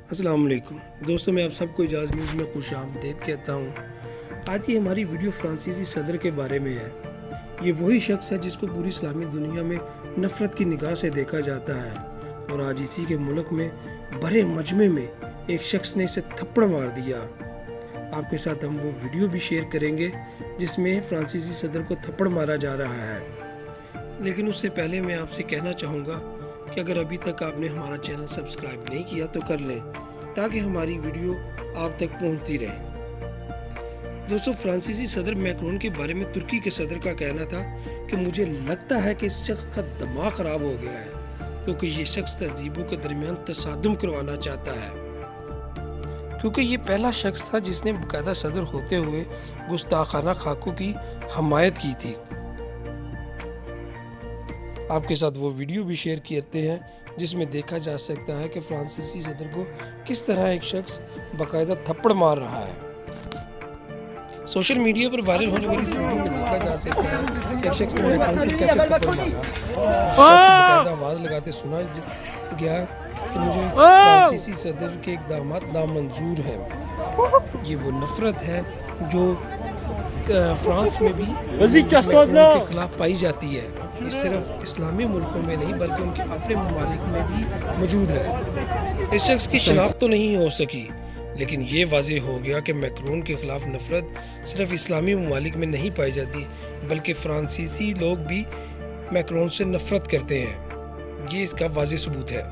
السلام علیکم دوستوں، میں آپ سب کو اجاز نیوز میں خوش آمدید کہتا ہوں۔ آج کی ہماری ویڈیو فرانسیسی صدر کے بارے میں ہے۔ یہ وہی شخص ہے جس کو پوری اسلامی دنیا میں نفرت کی نگاہ سے دیکھا جاتا ہے، اور آج اسی کے ملک میں بڑے مجمع میں ایک شخص نے اسے تھپڑ مار دیا۔ آپ کے ساتھ ہم وہ ویڈیو بھی شیئر کریں گے جس میں فرانسیسی صدر کو تھپڑ مارا جا رہا ہے۔ لیکن اس سے پہلے میں آپ سے کہنا چاہوں گا کہ اگر ابھی تک آپ نے ہمارا چینل سبسکرائب نہیں کیا تو کر لیں تاکہ ہماری ویڈیو آپ تک پہنچتی رہے۔ دوستو، فرانسیسی صدر میکرون کے بارے میں ترکی کے صدر کا کہنا تھا کہ مجھے لگتا ہے کہ اس شخص کا دماغ خراب ہو گیا ہے کیونکہ یہ شخص تہذیبوں کے درمیان تصادم کروانا چاہتا ہے، کیونکہ یہ پہلا شخص تھا جس نے باقاعدہ صدر ہوتے ہوئے گستاخانہ خاکوں کی حمایت کی تھی۔ آپ کے ساتھ وہ ویڈیو بھی شیئر کرتے ہیں جس میں دیکھا جا سکتا ہے کہ فرانسیسی صدر کو کس طرح ایک شخص باقاعدہ تھپڑ مار رہا ہے۔ سوشل میڈیا پر وائرل ہونے والی اس ویڈیو میں دیکھا جا سکتا ہے کہ ایک شخص نے میکرون کو کیسے تھپڑ مارا۔ شخص باقاعدہ آواز لگاتے سنا گیا کہ مجھے فرانسیسی صدر کے اقدامات نامنظور ہیں۔ یہ وہ نفرت ہے جو فرانس میں بھی میکرون کے خلاف پائی جاتی ہے۔ یہ صرف اسلامی ملکوں میں نہیں بلکہ ان کے اپنے ممالک میں بھی موجود ہے۔ اس شخص کی شناخت تو نہیں ہو سکی، لیکن یہ واضح ہو گیا کہ میکرون کے خلاف نفرت صرف اسلامی ممالک میں نہیں پائی جاتی بلکہ فرانسیسی لوگ بھی میکرون سے نفرت کرتے ہیں۔ یہ اس کا واضح ثبوت ہے۔